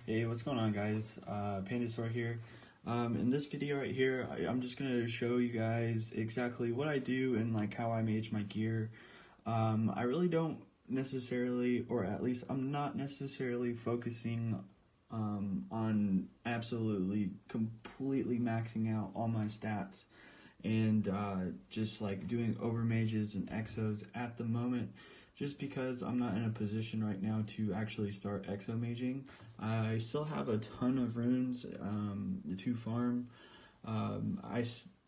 Hey, what's going on, guys? Pandasaur here. In this video right here, I'm just gonna show you guys exactly what I do and like how I mage my gear. I really don't necessarily, or at least I'm not necessarily focusing on absolutely completely maxing out all my stats and just like doing over mages and exos at the moment, just because I'm not in a position right now to actually start exo maging. I still have a ton of runes to farm.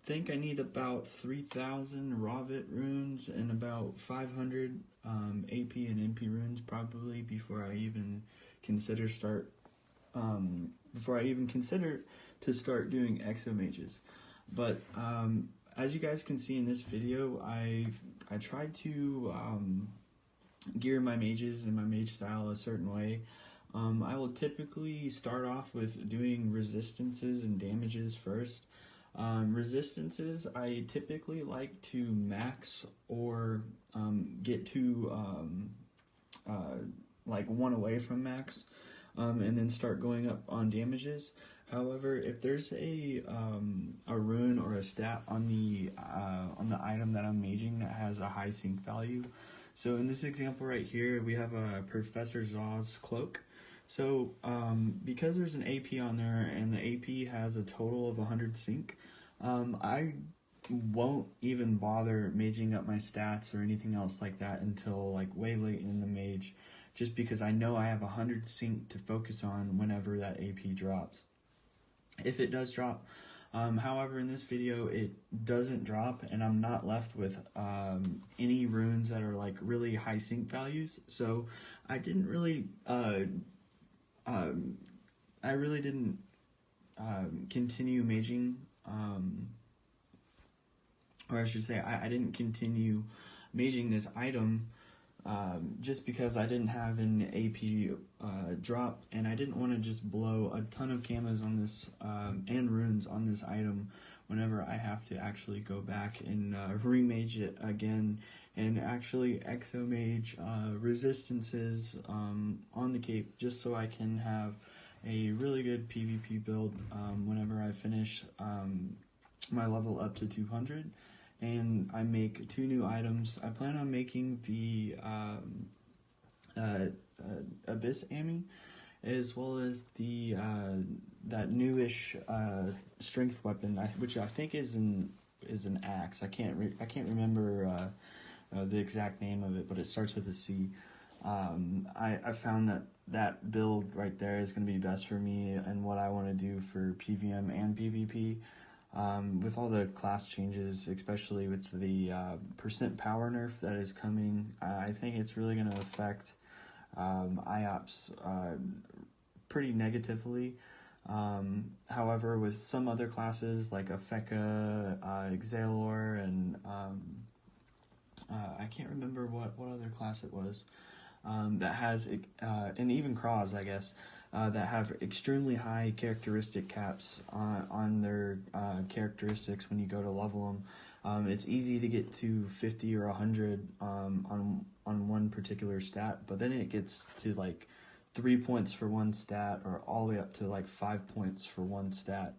Think I need about 3,000 Ravit runes and about 500 AP and MP runes probably before I even consider to start doing exo mages. But as you guys can see in this video, I tried to gear my mages and my mage style a certain way. I will typically start off with doing resistances and damages first. Resistances, I typically like to max or get to like one away from max, and then start going up on damages. However, if there's a rune or a stat on the item that I'm maging that has a high sync value, so in this example right here, we have a Professor Zaw's cloak. So because there's an AP on there and the AP has a total of 100 sync, I won't even bother maging up my stats or anything else like that until like way late in the mage, just because I know I have 100 sync to focus on whenever that AP drops. If it does drop, however, in this video it doesn't drop, and I'm not left with any runes that are like really high sync values. So I didn't really, I really didn't continue maging, or I should say, I didn't continue maging this item. Just because I didn't have an AP drop, and I didn't want to just blow a ton of camos on this and runes on this item whenever I have to actually go back and remage it again and actually exo mage resistances on the cape, just so I can have a really good PvP build whenever I finish my level up to 200. And I make 2 new items. I plan on making the Abyss Ami, as well as the that newish strength weapon, which I think is an axe. I can't remember the exact name of it, but it starts with a C. I found that build right there is going to be best for me and what I want to do for PVM and PvP. With all the class changes, especially with the percent power nerf that is coming, I think it's really going to affect IOPS pretty negatively. However, with some other classes like Afeka, Xalor, and I can't remember what other class it was, that has, and even Kraz, I guess, that have extremely high characteristic caps on their characteristics when you go to level them. It's easy to get to 50 or 100 on one particular stat, but then it gets to like 3 points for one stat, or all the way up to like 5 points for one stat,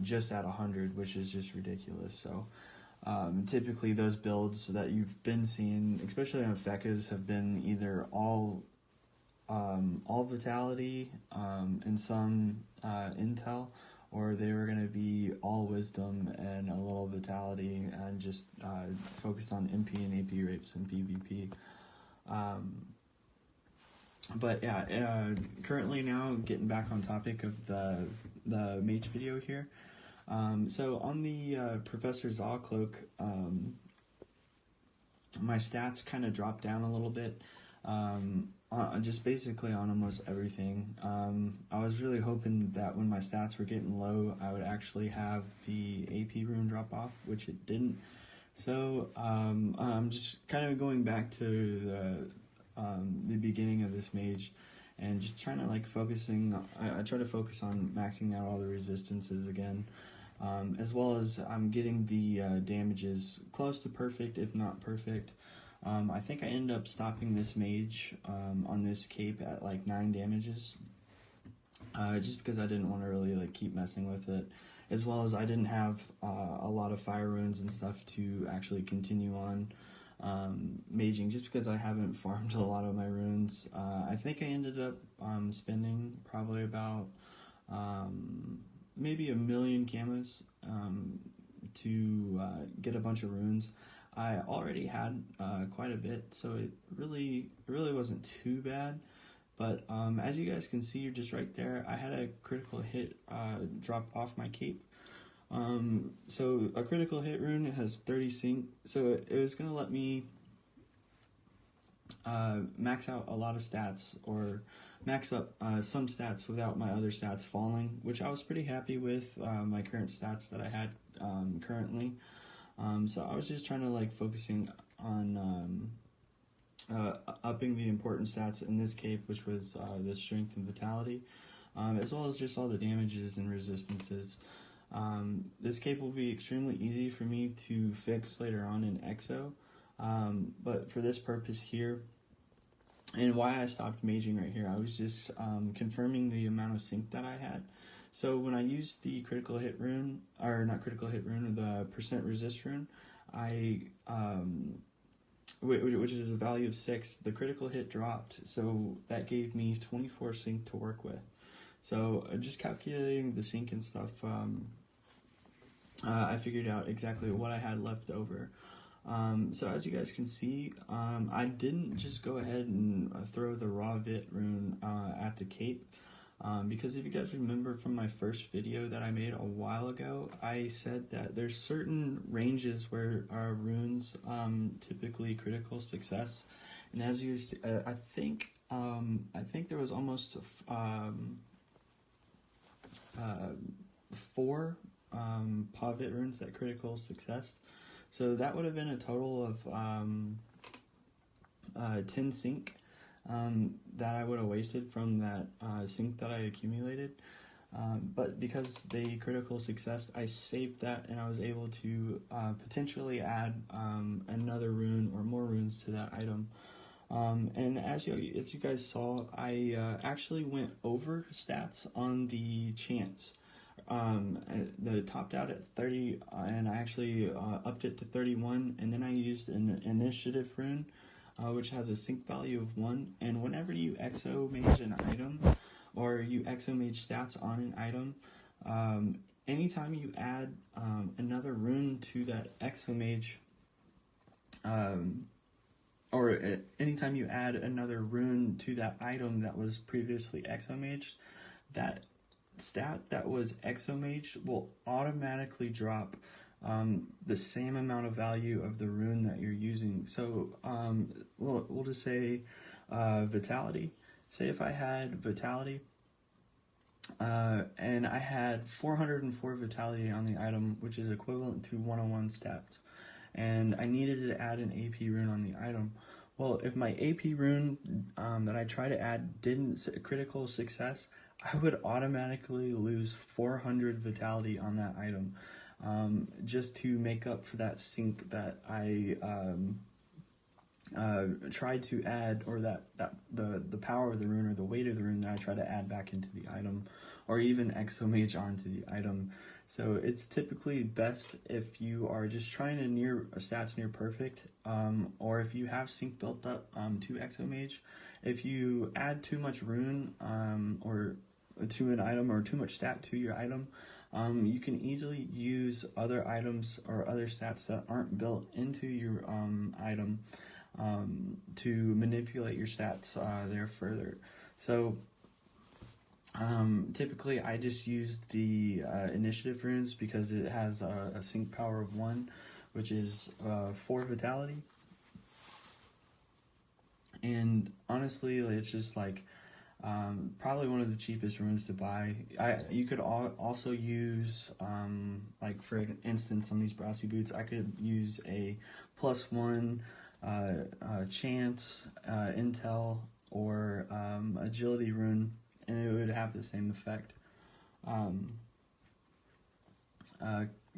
just at 100, which is just ridiculous. So typically those builds that you've been seeing, especially on Fekas, have been either all vitality and some intel, or they were going to be all wisdom and a little vitality and just focus on MP and AP rapes and PvP. But yeah, currently now getting back on topic of the mage video here. So on the Professor Zaw cloak, my stats kind of dropped down a little bit, just basically on almost everything. I was really hoping that when my stats were getting low, I would actually have the AP rune drop off, which it didn't. So I'm just kind of going back to the beginning of this mage, and just trying to like I try to focus on maxing out all the resistances again, as well as I'm getting the damages close to perfect, if not perfect. I think I ended up stopping this mage on this cape at like 9 damages, just because I didn't want to really like keep messing with it, as well as I didn't have a lot of fire runes and stuff to actually continue on maging, just because I haven't farmed a lot of my runes. I think I ended up spending probably about maybe 1,000,000 camas to get a bunch of runes. I already had quite a bit, so it really wasn't too bad. But as you guys can see, just right there, I had a critical hit drop off my cape. So a critical hit rune has 30 sync, so it was going to let me max out a lot of stats, or max up some stats without my other stats falling, which I was pretty happy with my current stats that I had currently. So I was just trying to like focusing on upping the important stats in this cape, which was the strength and vitality, as well as just all the damages and resistances. This cape will be extremely easy for me to fix later on in EXO, but for this purpose here, and why I stopped maging right here, I was just confirming the amount of sync that I had. So when I used the critical hit rune, or not critical hit rune, the percent resist rune, which is a value of 6, the critical hit dropped, so that gave me 24 sync to work with. So just calculating the sync and stuff, I figured out exactly what I had left over. So as you guys can see, I didn't just go ahead and throw the raw vit rune at the cape, because if you guys remember from my first video that I made a while ago, I said that there's certain ranges where our runes typically critical success, and as you see, I think there was almost 4 Pavit runes that critical success. So that would have been a total of 10 sync that I would have wasted from that sync that I accumulated. But because they critical success, I saved that, and I was able to potentially add another rune or more runes to that item. And as you guys saw, I actually went over stats on the chance. That topped out at 30, and I actually upped it to 31, and then I used an initiative rune, which has a sync value of 1, and whenever you exo mage an item, or you exo mage stats on an item, anytime you add another rune to that exo mage, or anytime you add another rune to that item that was previously exo maged, that stat that was exomage will automatically drop the same amount of value of the rune that you're using. So we'll just say vitality. Say if I had vitality and I had 404 vitality on the item, which is equivalent to 101 stats, and I needed to add an AP rune on the item. Well, if my AP rune that I try to add didn't critical success, I would automatically lose 400 vitality on that item, just to make up for that sync that I tried to add, or the power of the rune or the weight of the rune that I try to add back into the item, or even exomage onto the item. So it's typically best if you are just trying to near stats near perfect, or if you have sync built up to exomage. If you add too much rune or to an item, or too much stat to your item, you can easily use other items or other stats that aren't built into your item to manipulate your stats there further. So typically I just use the initiative runes because it has a sync power of 1, which is 4 vitality. And honestly, it's just like probably one of the cheapest runes to buy. You could also use, like for instance, on these brassy boots, I could use a +1 chance, intel, or agility rune, and it would have the same effect.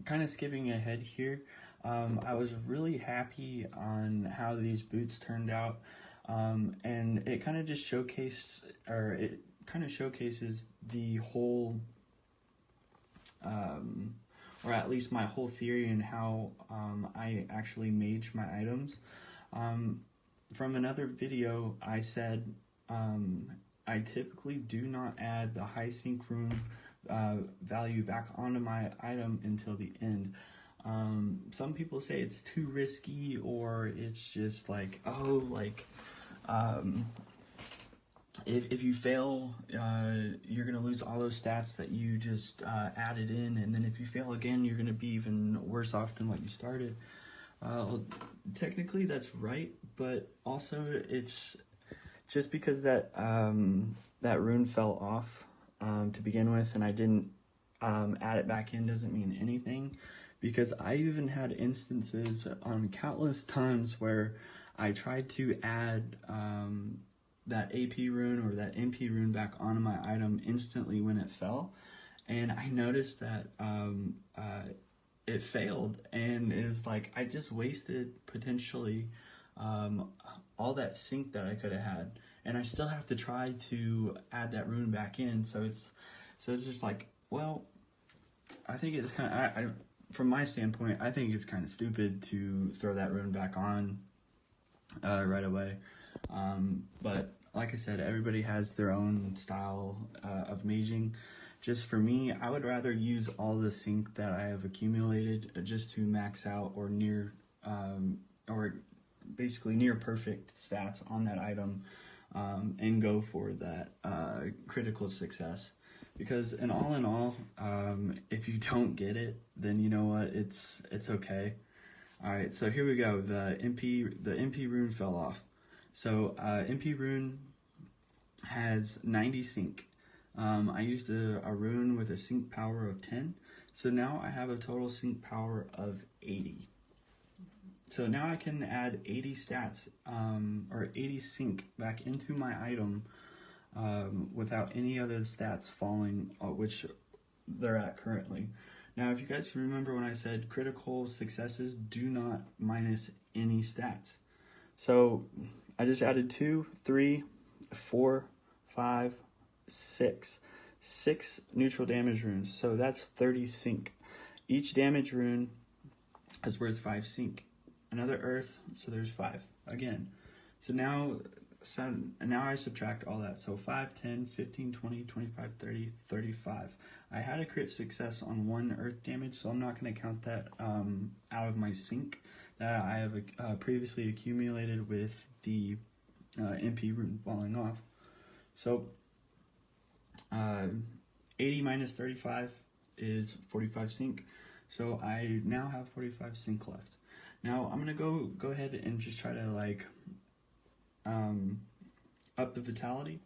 Kind of skipping ahead here, I was really happy on how these boots turned out. And it kind of just showcased, or it kind of showcases the whole, or at least my whole theory and how I actually mage my items. From another video, I said I typically do not add the high sync rune value back onto my item until the end. Some people say it's too risky, or it's just like, oh, like, if you fail, you're going to lose all those stats that you just added in, and then if you fail again, you're going to be even worse off than what you started. Technically, that's right, but also it's just because that that rune fell off to begin with, and I didn't add it back in, doesn't mean anything, because I even had instances on countless times where I tried to add that AP rune or that MP rune back onto my item instantly when it fell, and I noticed that it failed, and it was like I just wasted potentially all that sync that I could have had, and I still have to try to add that rune back in. So it's just like, well, I think it's kind of, I from my standpoint, I think it's kind of stupid to throw that rune back on right away. But like I said, everybody has their own style of maging. Just for me, I would rather use all the sync that I have accumulated just to max out or near, or basically near perfect stats on that item, and go for that critical success. Because in all, if you don't get it, then you know what, it's okay. All right, so here we go. The MP rune fell off. So MP rune has 90 sync. I used a rune with a sync power of 10, so now I have a total sync power of 80. So now I can add 80 stats, or 80 sync back into my item without any other stats falling, which they're at currently. Now, if you guys can remember when I said critical successes do not minus any stats. So I just added 2, 3, 4, 5, 6 neutral damage runes. So that's 30 sync. Each damage rune is worth 5 sync. Another earth, so there's 5 again. So now I subtract all that. So 5, 10, 15, 20, 25, 30, 35. I had a crit success on 1 earth damage, so I'm not going to count that out of my sync that I have previously accumulated with the MP rune falling off. So 80 minus 35 is 45 sync. So I now have 45 sync left. Now I'm gonna go ahead and just try to like up the vitality.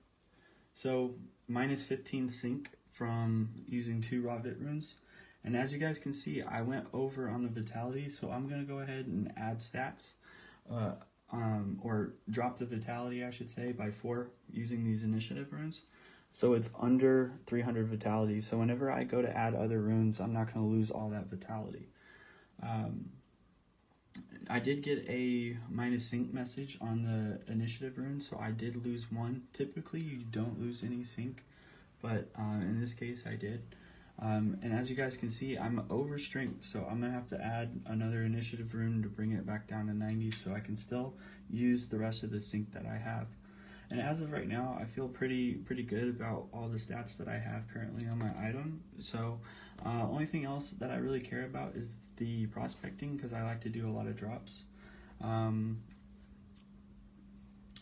So minus 15 sync from using 2 raw vit runes. And as you guys can see, I went over on the vitality, so I'm gonna go ahead and add stats, or drop the vitality, I should say, by 4 using these initiative runes. So it's under 300 vitality. So whenever I go to add other runes, I'm not gonna lose all that vitality. I did get a minus sync message on the initiative rune, so I did lose 1. Typically, you don't lose any sync, but in this case, I did. And as you guys can see, I'm over strength, so I'm gonna have to add another initiative rune to bring it back down to 90, so I can still use the rest of the sync that I have. And as of right now, I feel pretty good about all the stats that I have currently on my item. So only thing else that I really care about is the prospecting, because I like to do a lot of drops. I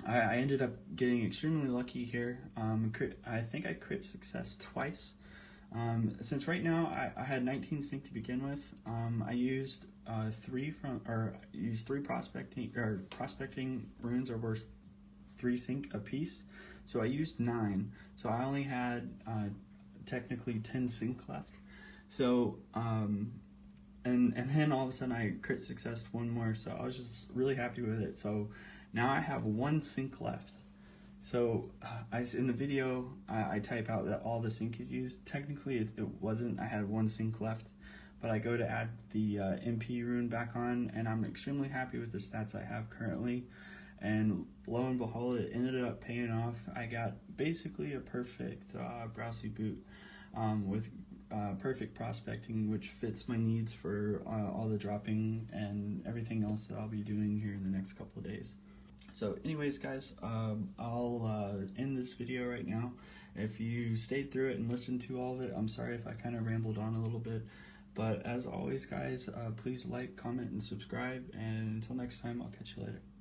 ended up getting extremely lucky here. I think I crit success twice. Since right now I had 19 sync to begin with, I used 3 prospecting runes are worth 3 sync a piece, so I used 9. So I only had technically 10 sync left. So and then all of a sudden I crit successed 1 more, so I was just really happy with it. So now I have 1 sync left. So in the video I type out that all the sync is used. Technically it wasn't. I had 1 sync left, but I go to add the MP rune back on, and I'm extremely happy with the stats I have currently. and lo and behold, it ended up paying off. I got basically a perfect browsy boot with perfect prospecting, which fits my needs for all the dropping and everything else that I'll be doing here in the next couple of days. So anyways, guys, I'll end this video right now. If you stayed through it and listened to all of it, I'm sorry if I kind of rambled on a little bit. But as always, guys, please like, comment, and subscribe. And until next time, I'll catch you later.